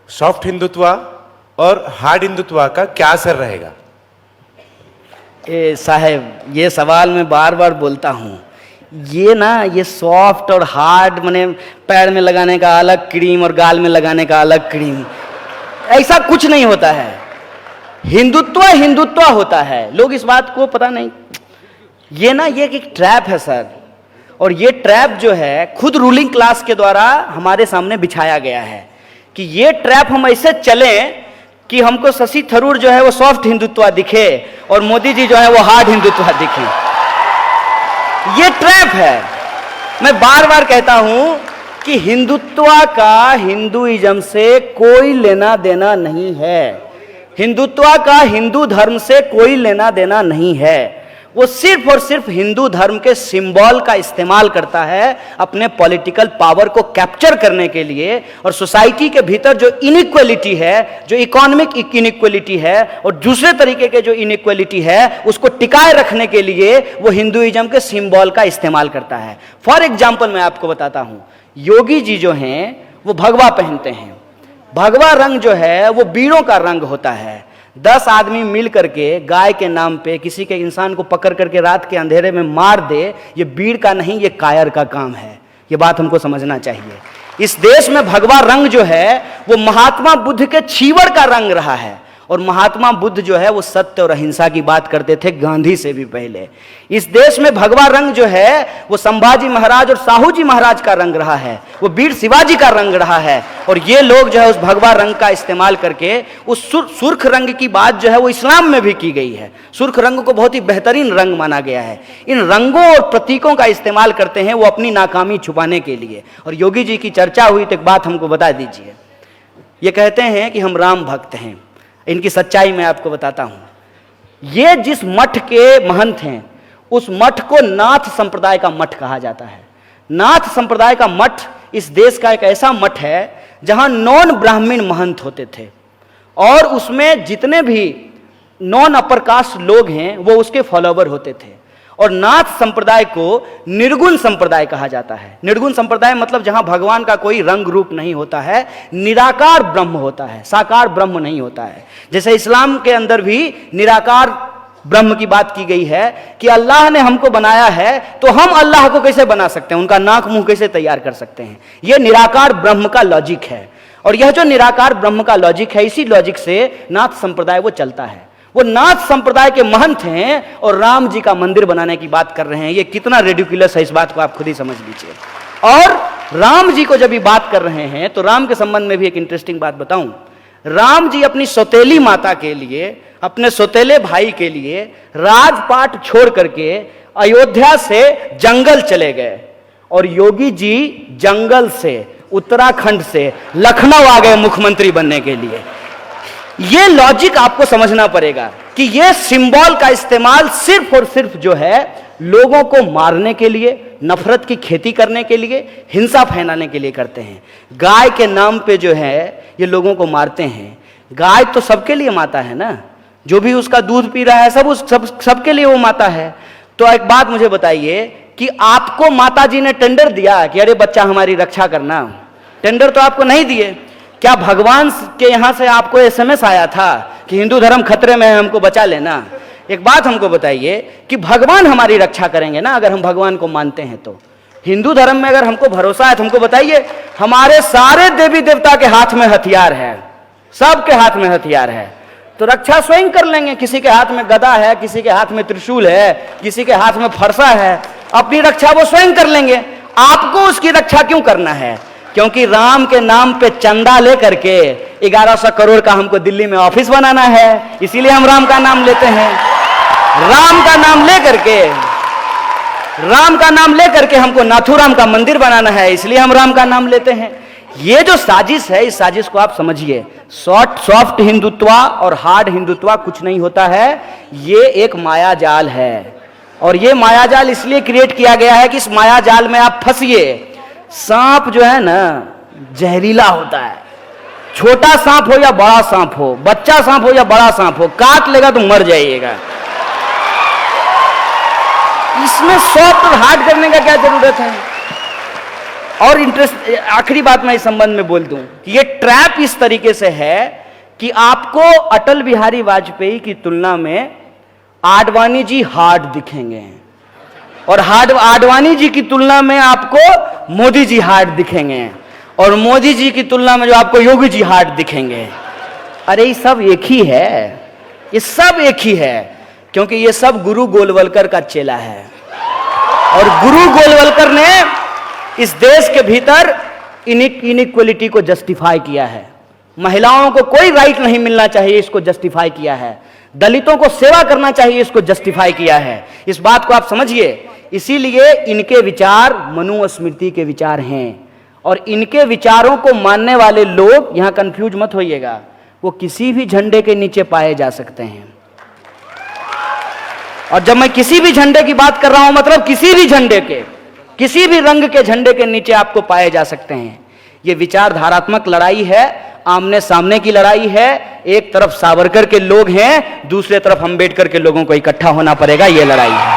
Soft Hindutva और hard Hindutva का क्या असर रहेगा? साहब, ये सवाल मैं बार बार बोलता हूँ। ये सॉफ्ट और हार्ड माने पैर में लगाने का अलग क्रीम और गाल में लगाने का अलग क्रीम, ऐसा कुछ नहीं होता है। हिंदुत्व हिंदुत्व होता है, लोग इस बात को पता नहीं। ये एक ट्रैप है सर, और ये ट्रैप जो है खुद रूलिंग क्लास के द्वारा हमारे सामने बिछाया गया है कि ये ट्रैप हम ऐसे चलें कि हमको शशि थरूर जो है वो सॉफ्ट हिंदुत्व दिखे और मोदी जी जो है वो हार्ड हिंदुत्व दिखे। ये ट्रैप है। मैं बार बार कहता हूं कि हिंदुत्व का हिंदुइज्म से कोई लेना देना नहीं है। हिंदुत्व का हिंदू धर्म से कोई लेना देना नहीं है। वो सिर्फ और सिर्फ हिंदू धर्म के सिंबल का इस्तेमाल करता है अपने पॉलिटिकल पावर को कैप्चर करने के लिए, और सोसाइटी के भीतर जो इनइक्वालिटी है, जो इकोनॉमिक इनइक्वालिटी है और दूसरे तरीके के जो इनइक्वालिटी है, उसको टिकाए रखने के लिए वो हिंदुइज्म के सिंबल का इस्तेमाल करता है। फॉर एग्जाम्पल मैं आपको बताता हूं, योगी जी जो हैं वो भगवा पहनते हैं। भगवा रंग जो है वो बीड़ों का रंग होता है। 10 आदमी मिल करके गाय के नाम पे किसी के इंसान को पकड़ करके रात के अंधेरे में मार दे, ये बीड़ का नहीं, ये कायर का काम है। ये बात हमको समझना चाहिए। इस देश में भगवा रंग जो है वो महात्मा बुद्ध के छीवड़ का रंग रहा है, और महात्मा बुद्ध जो है वो सत्य और अहिंसा की बात करते थे गांधी से भी पहले। इस देश में भगवा रंग जो है वो संभाजी महाराज और साहू जी महाराज का रंग रहा है, वो वीर शिवाजी का रंग रहा है, और ये लोग जो है उस भगवा रंग का इस्तेमाल करके उस सुर्ख रंग की बात जो है वो इस्लाम में भी की गई है। सुर्ख रंग को बहुत ही बेहतरीन रंग माना गया है। इन रंगों और प्रतीकों का इस्तेमाल करते हैं वो अपनी नाकामी छुपाने के लिए। और योगी जी की चर्चा हुई तो एक बात हमको बता दीजिए। ये कहते हैं कि हम राम भक्त हैं। इनकी सच्चाई मैं आपको बताता हूं। ये जिस मठ के महंत हैं उस मठ को नाथ संप्रदाय का मठ कहा जाता है। नाथ संप्रदाय का मठ इस देश का एक ऐसा मठ है जहां नॉन ब्राह्मण महंत होते थे, और उसमें जितने भी नॉन अपर कास्ट लोग हैं वो उसके फॉलोवर होते थे। और नाथ संप्रदाय को निर्गुण संप्रदाय कहा जाता है। निर्गुण संप्रदाय मतलब जहां भगवान का कोई रंग रूप नहीं होता है, निराकार ब्रह्म होता है, साकार ब्रह्म नहीं होता है। जैसे इस्लाम के अंदर भी निराकार ब्रह्म की बात की गई है कि अल्लाह ने हमको बनाया है तो हम अल्लाह को कैसे बना सकते हैं, उनका नाक मुंह कैसे तैयार कर सकते हैं। यह निराकार ब्रह्म का लॉजिक है, और यह जो निराकार ब्रह्म का लॉजिक है, इसी लॉजिक से नाथ संप्रदाय वो चलता है। वो नाथ संप्रदाय के महंत हैं और राम जी का मंदिर बनाने की बात कर रहे हैं। ये कितना रेडिकुलस है, इस बात को आप खुद ही समझ लीजिए। और राम जी को जब ये बात कर रहे हैं तो राम के संबंध में भी एक इंटरेस्टिंग बात बताऊं। राम जी अपनी सौतेली माता के लिए, अपने सौतेले भाई के लिए राजपाट छोड़ करके अयोध्या से जंगल चले गए, और योगी जी जंगल से, उत्तराखंड से लखनऊ आ गए मुख्यमंत्री बनने के लिए। ये लॉजिक आपको समझना पड़ेगा कि ये सिंबल का इस्तेमाल सिर्फ और सिर्फ जो है लोगों को मारने के लिए, नफरत की खेती करने के लिए, हिंसा फैलाने के लिए करते हैं। गाय के नाम पे जो है ये लोगों को मारते हैं। गाय तो सबके लिए माता है ना, जो भी उसका दूध पी रहा है सबके लिए वो माता है। तो एक बात मुझे बताइए कि आपको माता जी ने टेंडर दिया कि अरे बच्चा हमारी रक्षा करना? टेंडर तो आपको नहीं दिए। क्या भगवान के यहां से आपको एसएमएस आया था कि हिंदू धर्म खतरे में है, हमको बचा लेना? एक बात हमको बताइए कि भगवान हमारी रक्षा करेंगे ना अगर हम भगवान को मानते हैं तो। हिंदू धर्म में अगर हमको भरोसा है तो हमको बताइए, हमारे सारे देवी देवता के हाथ में हथियार है, सबके हाथ में हथियार है, तो रक्षा स्वयं कर लेंगे। किसी के हाथ में गदा है, किसी के हाथ में त्रिशूल है, किसी के हाथ में फरसा है, अपनी रक्षा वो स्वयं कर लेंगे। आपको उसकी रक्षा क्यों करना है? क्योंकि राम के नाम पे चंदा लेकर के 1100 करोड़ का हमको दिल्ली में ऑफिस बनाना है, इसीलिए हम राम का नाम लेते हैं। राम का नाम लेकर के हमको नाथुराम का मंदिर बनाना है, इसलिए हम राम का नाम लेते हैं। ये जो साजिश है, इस साजिश को आप समझिए। सॉफ्ट हिंदुत्व और हार्ड हिंदुत्व कुछ नहीं होता है, ये एक माया जाल है। और ये माया जाल इसलिए क्रिएट किया गया है कि इस माया जाल में आप फंसिए। सांप जो है ना जहरीला होता है, छोटा सांप हो या बड़ा सांप हो, बच्चा सांप हो या बड़ा सांप हो, काट लेगा तो मर जाइएगा। इसमें सॉफ्ट और हार्ड करने का क्या जरूरत है? और इंटरेस्ट, आखिरी बात मैं इस संबंध में बोल दूं कि ये ट्रैप इस तरीके से है कि आपको अटल बिहारी वाजपेयी की तुलना में आडवाणी जी हार्ड दिखेंगे, और आडवाणी जी की तुलना में आपको मोदी जी हार्ड दिखेंगे, और मोदी जी की तुलना में जो आपको योगी जी हार्ड दिखेंगे। अरे ये सब एक ही है, ये सब एक ही है, क्योंकि ये सब गुरु गोलवलकर का चेला है। और गुरु गोलवलकर ने इस देश के भीतर इनइक्वलिटी को जस्टिफाई किया है। महिलाओं को कोई राइट नहीं मिलना चाहिए, इसको जस्टिफाई किया है। दलितों को सेवा करना चाहिए, इसको जस्टिफाई किया है। इस बात को आप समझिए। इसीलिए इनके विचार मनुस्मृति के विचार हैं, और इनके विचारों को मानने वाले लोग, यहां कंफ्यूज मत होइएगा, वो किसी भी झंडे के नीचे पाए जा सकते हैं। और जब मैं किसी भी झंडे की बात कर रहा हूं, मतलब किसी भी झंडे के, किसी भी रंग के झंडे के नीचे आपको पाए जा सकते हैं। यह विचारधारात्मक लड़ाई है, आमने सामने की लड़ाई है। एक तरफ सावरकर के लोग हैं, दूसरे तरफ अंबेडकर के लोगों को इकट्ठा होना पड़ेगा, यह लड़ाई है।